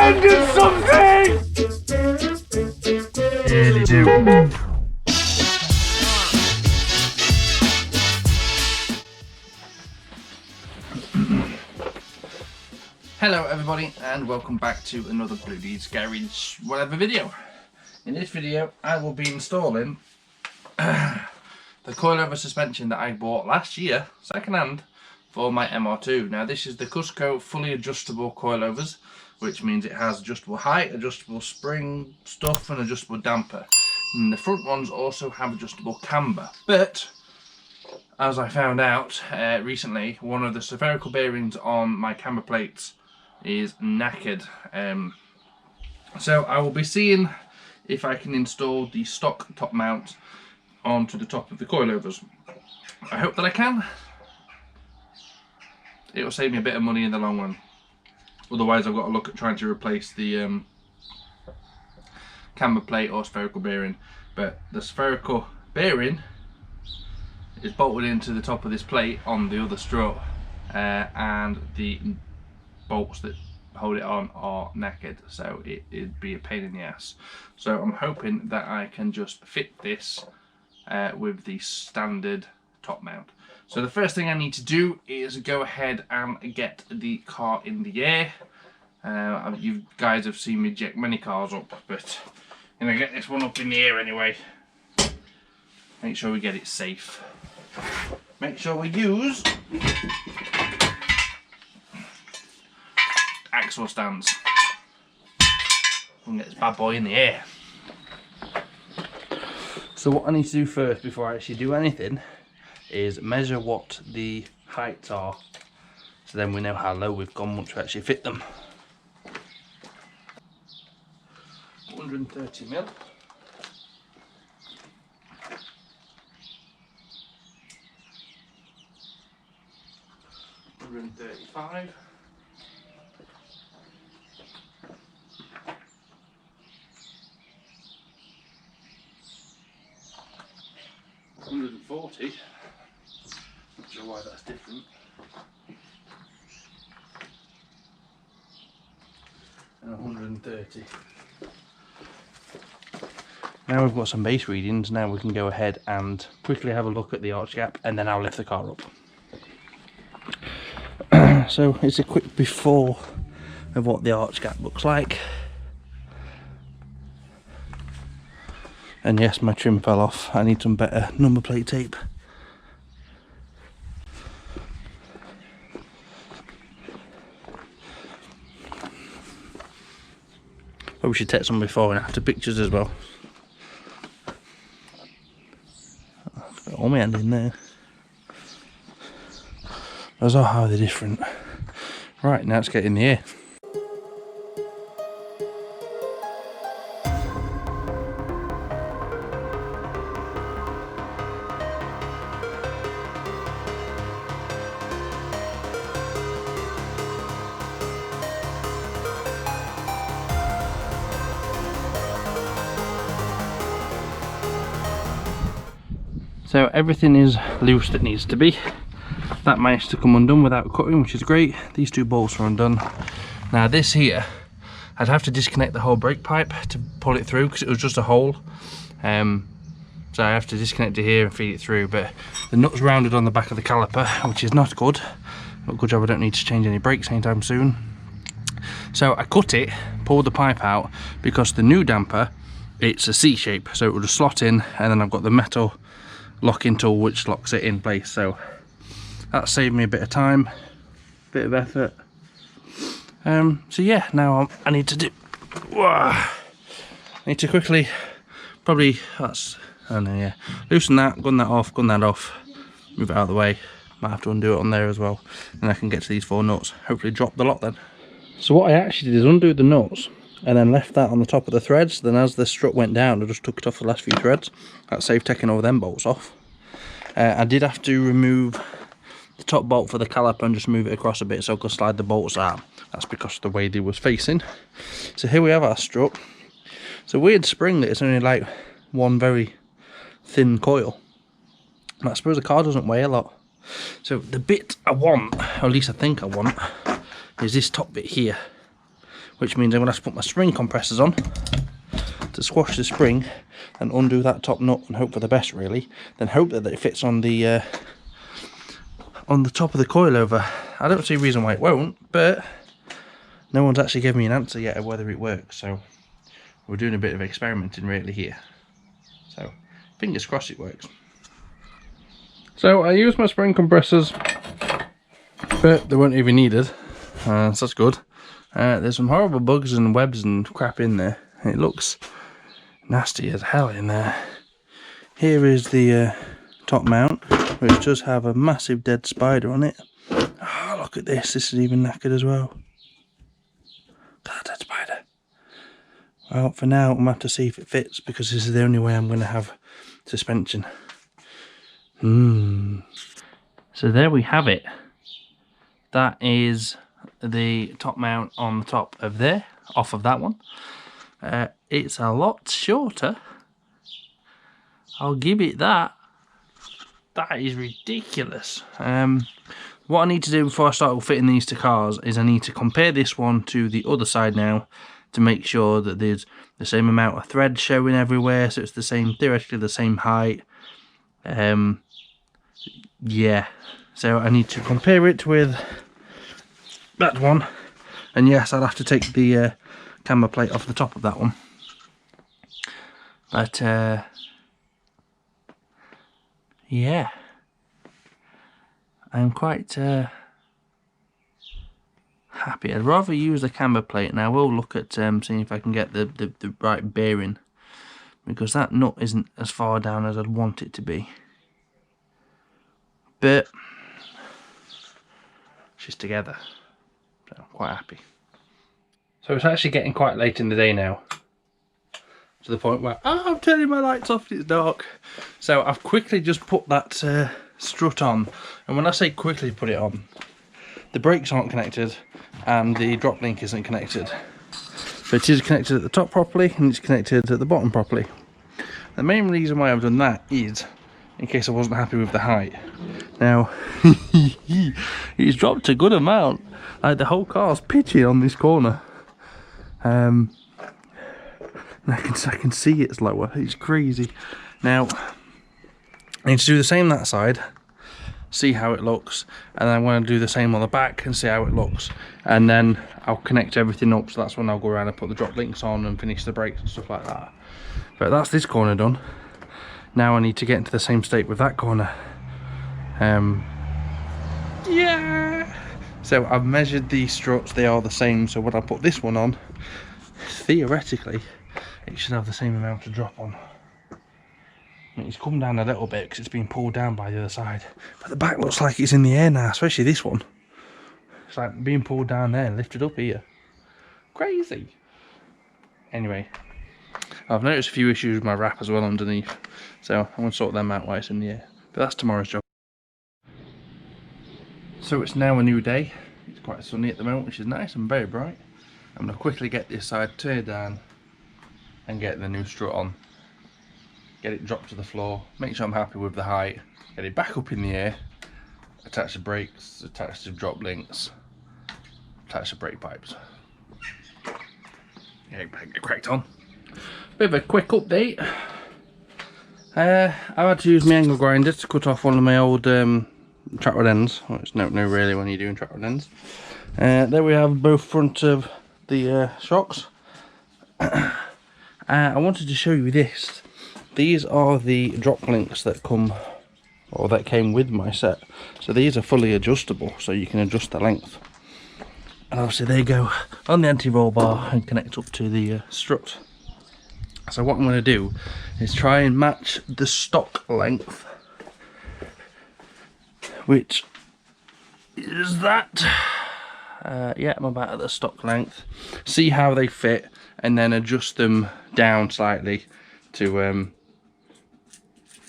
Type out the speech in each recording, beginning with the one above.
invented something! Really do. Hello everybody and welcome back to another Bloody Garage whatever video. In this video I will be installing the coilover suspension that I bought last year, second hand, for my MR2. Now this is the Cusco fully adjustable coilovers, which means it has adjustable height, adjustable spring stuff and adjustable damper. And the front ones also have adjustable camber. But as I found out recently, one of the spherical bearings on my camber plates is knackered. So I will be seeing if I can install the stock top mount onto the top of the coilovers. I hope that I can. It will save me a bit of money in the long run. Otherwise I've got to look at trying to replace the camber plate or spherical bearing. But the spherical bearing is bolted into the top of this plate on the other strut, and the bolts that hold it on are knackered, so it'd be a pain in the ass. So I'm hoping that I can just fit this with the standard top mount. So the first thing I need to do is go ahead and get the car in the air. You guys have seen me jack many cars up, but I'm gonna get this one up in the air anyway. Make sure we get it safe. Make sure we use axle stands. And get this bad boy in the air. So what I need to do first before I actually do anything is measure what the heights are, so then we know how low we've gone once we actually fit them. 130 mil. 135. 140. Not sure why that's different. And 130. Now we've got some base readings, now we can go ahead and quickly have a look at the arch gap and then I'll lift the car up. So it's a quick before of what the arch gap looks like. And yes, my trim fell off. I need some better number plate tape. Probably should take some before and after pictures as well. Got all my hand in there. Those are how they're different. Right, now let's get in the air. So everything is loose that needs to be. That managed to come undone without cutting, which is great. These two bolts are undone. Now this here, I'd have to disconnect the whole brake pipe to pull it through because it was just a hole. So I have to disconnect it here and feed it through, but the nut's rounded on the back of the caliper, which is not good. Not a good job I don't need to change any brakes anytime soon. So I cut it, pulled the pipe out, because the new damper, it's a C shape, so it would just slot in, and then I've got the metal locking tool which locks it in place. So that saved me a bit of time, bit of effort. So yeah, now I need to do, I need to quickly, probably, loosen that, gun that off, move it out of the way. Might have to undo it on there as well, and I can get to these four nuts, hopefully drop the lot then. So what I actually did is undo the nuts and then left that on the top of the threads. Then as the strut went down, I just took it off the last few threads. That saved taking all them bolts off. I did have to remove the top bolt for the caliper and just move it across a bit so I could slide the bolts out. That's because of the way they was facing. So here we have our strut. It's a weird spring that it's only like one very thin coil. And I suppose the car doesn't weigh a lot. So the bit I want, or at least I think I want, is this top bit here, which means I'm going to have to put my spring compressors on to squash the spring and undo that top nut and hope for the best, really. Then hope that it fits on the top of the coilover. I don't see a reason why it won't, but no one's actually given me an answer yet of whether it works, so we're doing a bit of experimenting really here. So fingers crossed it works. So I used my spring compressors, but they weren't even needed, so that's good. There's some horrible bugs and webs and crap in there. It looks nasty as hell in there. Here is the top mount, which does have a massive dead spider on it. Oh, look at this, this is even knackered as well. Look at that dead spider. Well, for now I'm going to have to see if it fits, because this is the only way I'm going to have suspension. So there we have it. That is the top mount on the top of there, off of that one. It's a lot shorter, I'll give it that. That is ridiculous. What I need to do before I start fitting these to cars is I need to compare this one to the other side now to make sure that there's the same amount of thread showing everywhere, so it's the same, theoretically the same height. Yeah, so I need to compare it with that one, and yes, I'll have to take the camber plate off the top of that one, but yeah, I'm quite happy. I'd rather use the camber plate, and I will look at seeing if I can get the right bearing, because that nut isn't as far down as I'd want it to be. But she's together, so I'm quite happy. So it's actually getting quite late in the day now, to the point where I'm turning my lights off, it's dark. So I've quickly just put that strut on, and when I say quickly put it on, the brakes aren't connected and the drop link isn't connected, but it is connected at the top properly and it's connected at the bottom properly. The main reason why I've done that is in case I wasn't happy with the height. Now, he's dropped a good amount. Like, the whole car's pitching on this corner. And I can see it's lower. It's crazy. Now, I need to do the same that side, see how it looks, and then I'm going to do the same on the back and see how it looks. And then I'll connect everything up, so that's when I'll go around and put the drop links on and finish the brakes and stuff like that. But that's this corner done. Now I need to get into the same state with that corner. Yeah. So I've measured these struts, they are the same, so when I put this one on, theoretically it should have the same amount of drop on. It's come down a little bit because it's been pulled down by the other side, but the back looks like it's in the air now, especially this one. It's like being pulled down there and lifted up here. Crazy. Anyway, I've noticed a few issues with my wrap as well underneath, so I'm going to sort them out while it's in the air, but that's tomorrow's job. So it's now a new day. It's quite sunny at the moment, which is nice and very bright. I'm going to quickly get this side turned down and get the new strut on. Get it dropped to the floor, make sure I'm happy with the height, get it back up in the air, attach the brakes, attach the drop links, attach the brake pipes. Yeah, get cracked on. Bit of a quick update. I had to use my angle grinder to cut off one of my old track rod ends. Well, it's no really when you're doing track rod ends. There we have both front of the shocks. I wanted to show you this. These are the drop links that come, or that came with my set. So these are fully adjustable, so you can adjust the length. And obviously they go on the anti-roll bar and connect up to the strut. So what I'm going to do is try and match the stock length, which is that. Yeah, I'm about at the stock length. See how they fit, and then adjust them down slightly to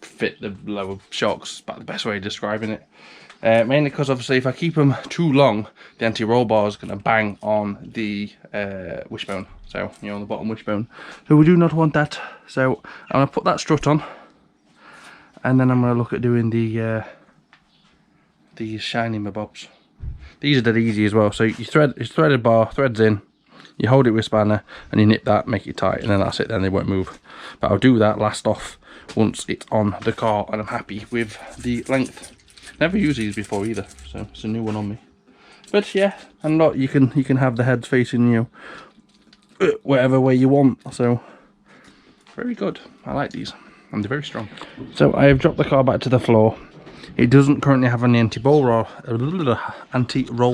fit the lower shocks. About the best way of describing it. Mainly because obviously if I keep them too long, the anti-roll bar is going to bang on the wishbone. So, you know, on the bottom wishbone. So we do not want that. So I'm going to put that strut on, and then I'm going to look at doing the these shiny mabobs. These are dead easy as well. So you thread, it's threaded bar, threads in, You hold it with a spanner and you nip that, make it tight, and then that's it, then they won't move. But I'll do that last off once it's on the car and I'm happy with the length. Never used these before either, so it's a new one on me. But yeah, and look, you can have the heads facing you whatever way you want, so very good. I like these, and they're very strong. So I have dropped the car back to the floor. It doesn't currently have any anti-roll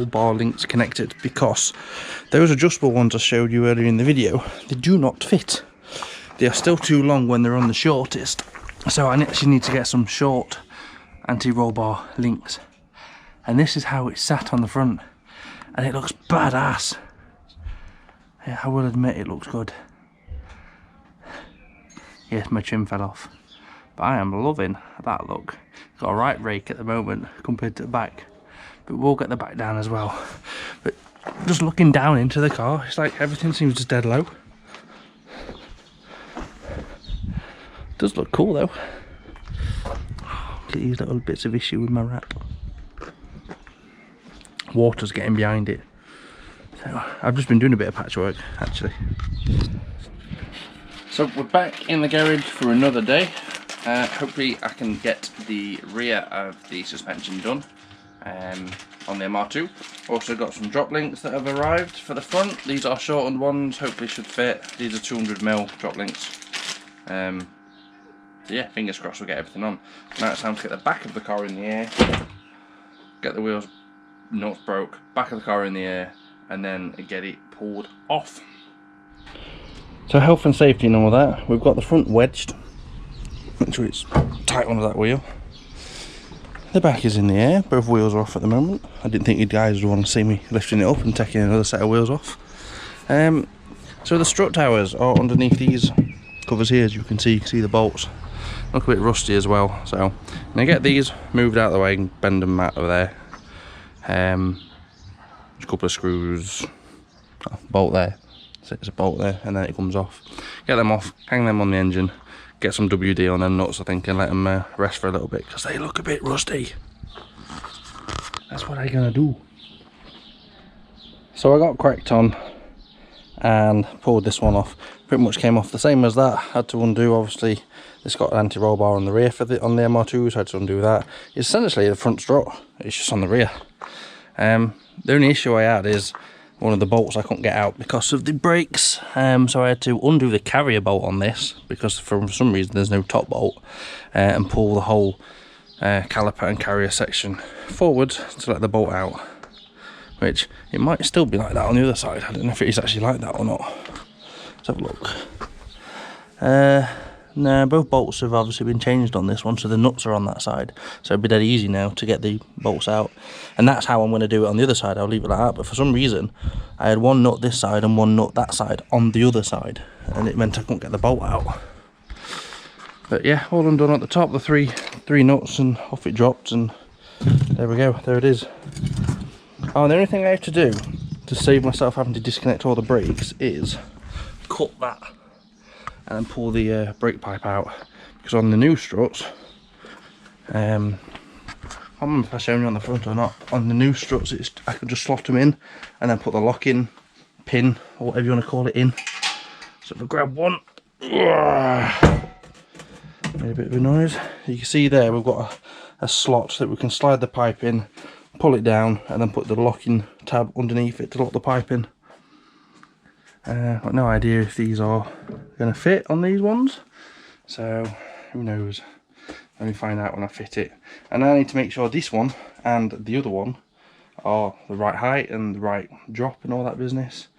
bar links connected because those adjustable ones I showed you earlier in the video, they do not fit. They are still too long when they're on the shortest. So I actually need to get some short anti-roll bar links. And this is how it's sat on the front. And it looks badass. Yeah, I will admit it looks good. Yes, my trim fell off. But I am loving that look. Got a right rake at the moment compared to the back, but we'll get the back down as well. But just looking down into the car, it's like everything seems just dead low. Does look cool though. Look at these little bits of issue with my wrap. Water's getting behind it. So I've just been doing a bit of patchwork actually. So we're back in the garage for another day. Hopefully I can get the rear of the suspension done on the MR2. Also got some drop links that have arrived for the front. These are shortened ones, hopefully should fit. These are 200mm drop links. So yeah, fingers crossed we'll get everything on. Now it's time to get the back of the car in the air, get the wheels nuts broke, back of the car in the air, and then get it pulled off. So health and safety and all that, we've got the front wedged. Make sure it's tight under that wheel. The back is in the air, both wheels are off at the moment. I didn't think you guys would want to see me lifting it up and taking another set of wheels off. So the strut towers are underneath these covers here, as you can see the bolts. Look a bit rusty as well, so I'm going to get these moved out of the way and bend them out of there. Just a couple of screws, bolt there, so it's a bolt there, and then it comes off. Get them off, hang them on the engine. Get some WD on them nuts, I think, and let them rest for a little bit because they look a bit rusty. That's what I'm gonna do. So I got cracked on and pulled this one off. Pretty much came off the same as that. Had to undo, obviously. It's got an anti-roll bar on the rear for on the MR2, so I had to undo that. It's essentially the front strut. It's just on the rear. The only issue I had is one of the bolts I couldn't get out because of the brakes, so I had to undo the carrier bolt on this because for some reason there's no top bolt, and pull the whole caliper and carrier section forward to let the bolt out, which it might still be like that on the other side. I don't know if it is actually like that or not. Let's have a look. No, both bolts have obviously been changed on this one, so the nuts are on that side, so it'd be dead easy now to get the bolts out, and that's how I'm going to do it on the other side. I'll leave it like that, but for some reason I had one nut this side and one nut that side on the other side, and it meant I couldn't get the bolt out. But yeah, all undone at the top, the three nuts, and off it dropped, and there we go, there it is. Oh, and the only thing I have to do to save myself having to disconnect all the brakes is cut that and then pull the brake pipe out, because on the new struts, I don't remember if I showed you on the front or not, on the new struts I could just slot them in and then put the lock-in pin, or whatever you want to call it, in. So if I grab one, made a bit of a noise. You can see there we've got a slot that we can slide the pipe in, pull it down, and then put the locking tab underneath it to lock the pipe in. I've got no idea if these are going to fit on these ones, so who knows. Let me find out when I fit it. And I need to make sure this one and the other one are the right height and the right drop and all that business.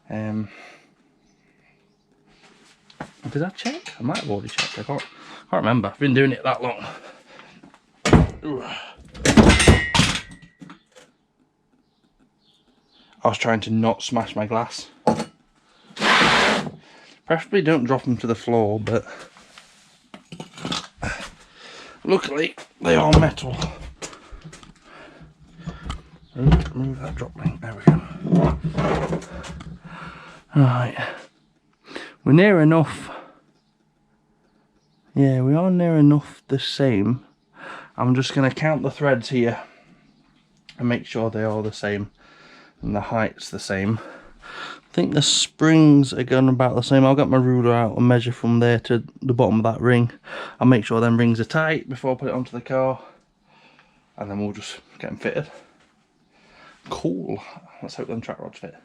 Did I check? I might have already checked. I can't remember. I've been doing it that long. I was trying to not smash my glass. Preferably don't drop them to the floor, but luckily they are metal. Remove that drop link, there we go. Alright, we're near enough. Yeah, we are near enough the same. I'm just going to count the threads here and make sure they are the same and the height's the same. I think the springs are going about the same. I'll get my ruler out and measure from there to the bottom of that ring. I'll make sure them rings are tight before I put it onto the car, and then we'll just get them fitted. Cool. Let's hope them track rods fit.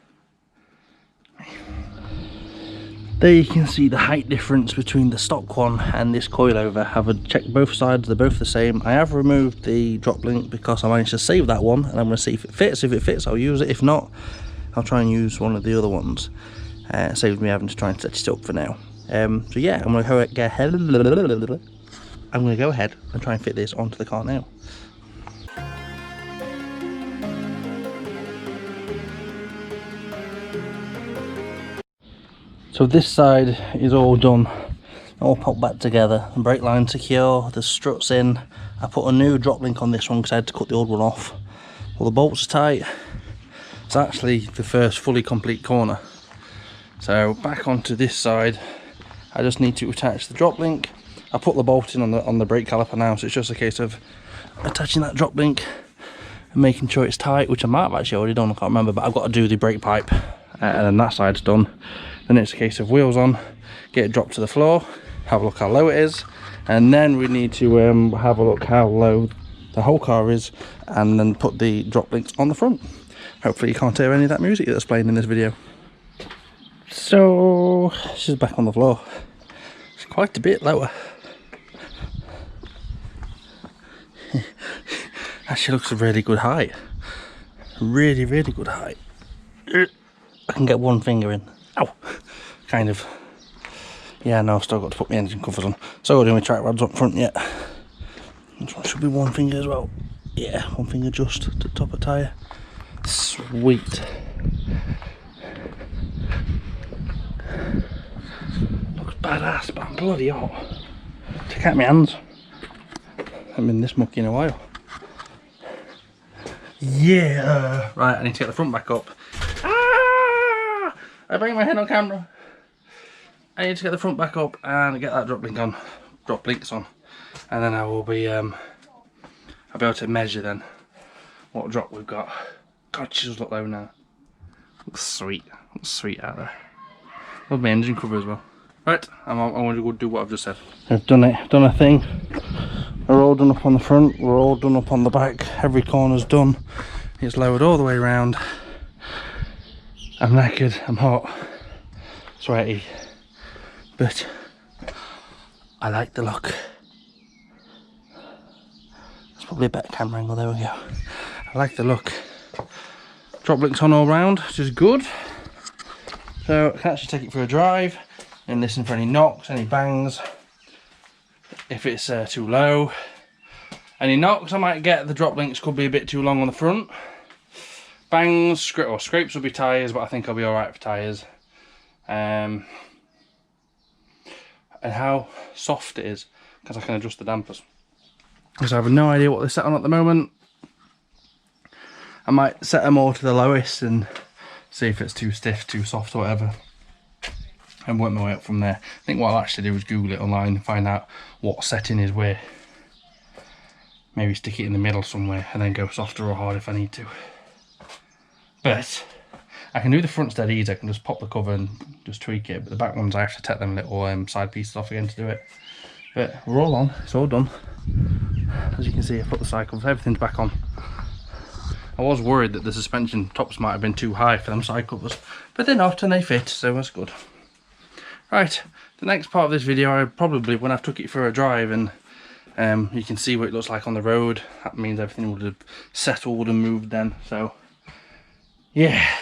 There you can see the height difference between the stock one and this coilover. I've checked both sides, they're both the same. I have removed the drop link because I managed to save that one, and I'm going to see if it fits. If it fits, I'll use it. If not, I'll try and use one of the other ones. Saves me having to try and set it up for now. So yeah, I'm going to go ahead and try and fit this onto the car now. So this side is all done, all popped back together. The brake line secure, the struts in. I put a new drop link on this one because I had to cut the old one off. All the bolts are tight. It's actually the first fully complete corner. So back onto this side, I just need to attach the drop link. I put the bolt in on the brake caliper now, so it's just a case of attaching that drop link and making sure it's tight, which I might have actually already done, I can't remember, but I've got to do the brake pipe, and then that side's done. Then it's a case of wheels on, get it dropped to the floor, have a look how low it is, and then we need to have a look how low the whole car is, and then put the drop links on the front. Hopefully you can't hear any of that music that's playing in this video. So she's back on the floor. It's quite a bit lower. Actually looks a really good height. Really, really good height. I can get one finger in. Ow! Kind of. Yeah, no, I've still got to put my engine covers on. So I'm doing my track rods up front yet. This one should be one finger as well. Yeah, one finger just to the top of tyre. Sweet. Looks badass, but I'm bloody hot. Check out my hands. I haven't been this mucky in a while. Yeah! Right, I need to get the front back up. I bring my head on camera. I need to get the front back up and get that drop links on, and then I will be I'll be able to measure then what drop we've got. God, she does look low now. Looks sweet out there. Love my engine cover as well. Right, I'm going to go do what I've just said. I've done it. I've done a thing. We're all done up on the front. We're all done up on the back. Every corner's done. It's lowered all the way around. I'm knackered, I'm hot, sweaty, but I like the look. That's probably a better camera angle, there we go. I like the look. Drop links on all round, which is good. So I can actually take it for a drive and listen for any knocks, any bangs. If it's too low. Any knocks I might get, the drop links could be a bit too long on the front. Bangs, scrapes will be tyres, but I think I'll be alright for tyres. And how soft it is, because I can adjust the dampers. Because I have no idea what they're set on at the moment. I might set them all to the lowest and see if it's too stiff, too soft or whatever, and work my way up from there. I think what I'll actually do is Google it online and find out what setting is where. Maybe stick it in the middle somewhere and then go softer or hard if I need to. But I can do the fronts dead easy. I can just pop the cover and just tweak it, but the back ones I have to take them little side pieces off again to do it. But we're all on, it's all done. As you can see, I put the side covers, everything's back on. I was worried that the suspension tops might have been too high for them side covers, but they're not and they fit, so that's good. Right, the next part of this video, I probably, when I've took it for a drive and you can see what it looks like on the road, that means everything would have settled and moved then, so yeah,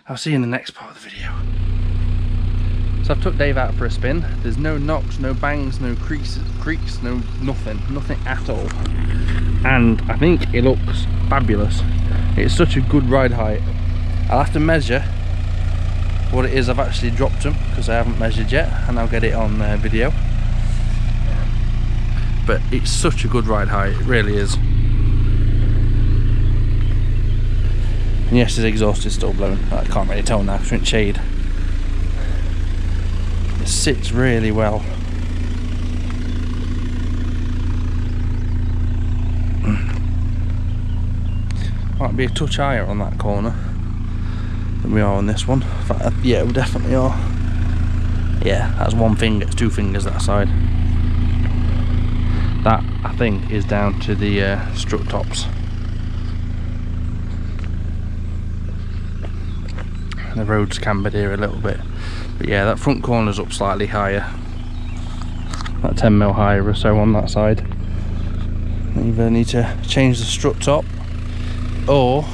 I'll see you in the next part of the video. So I've took Dave out for a spin. There's no knocks, no bangs, no creaks, no nothing at all. And I think it looks fabulous. It's such a good ride height. I'll have to measure what it is I've actually dropped them, because I haven't measured yet, and I'll get it on video. But it's such a good ride height, it really is. And yes, his exhaust is still blowing. I can't really tell now because we're in shade. It sits really well. Might be a touch higher on that corner. than we are on this one. In fact, yeah, we definitely are. Yeah, that's one finger, it's 2 fingers that side. That, I think, is down to the strut tops. The road's cambered here a little bit. But yeah, that front corner's up slightly higher. About 10mm higher or so on that side. Either need to change the strut top or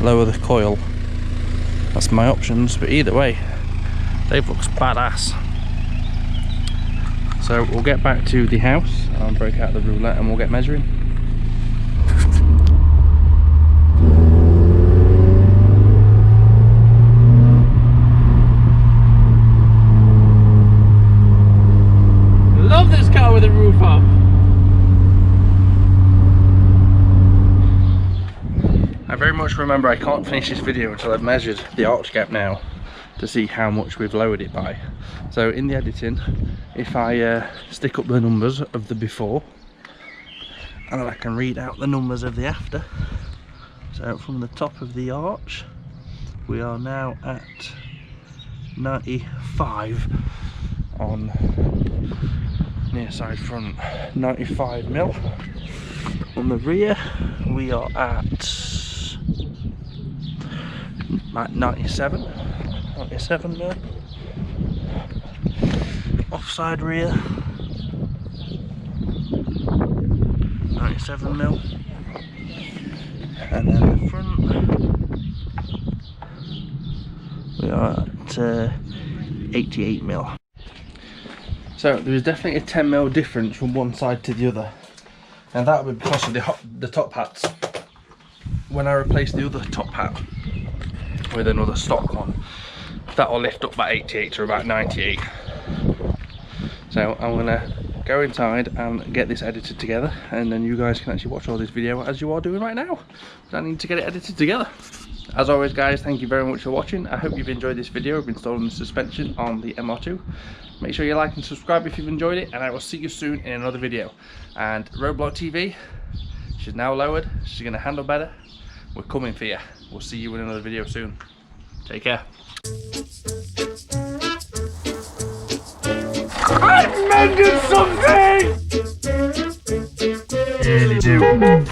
lower the coil. That's my options, but either way, Dave looks badass. So we'll get back to the house and break out the roulette and we'll get measuring. Love this car with the roof up. I very much remember I can't finish this video until I've measured the arch gap now to see how much we've lowered it by. So in the editing, if I stick up the numbers of the before and then I can read out the numbers of the after. So from the top of the arch we are now at 95 on near side front, 95mm. On the rear we are at 97mm. Offside rear 97mm, and then the front we are at 88mm. So there is definitely a 10mm difference from one side to the other, and that would be because of the top hats. When I replace the other top hat with another stock one, that will lift up about 88 to about 98. So I'm gonna go inside and get this edited together, and then you guys can actually watch all this video as you are doing right now. But I need to get it edited together. As always guys, thank you very much for watching. I hope you've enjoyed this video of installing the suspension on the MR2. Make sure you like and subscribe if you've enjoyed it, and I will see you soon in another video. And Roadblock TV, she's now lowered, she's gonna handle better. We're coming for you. We'll see you in another video soon. Take care. I mended something! Really do.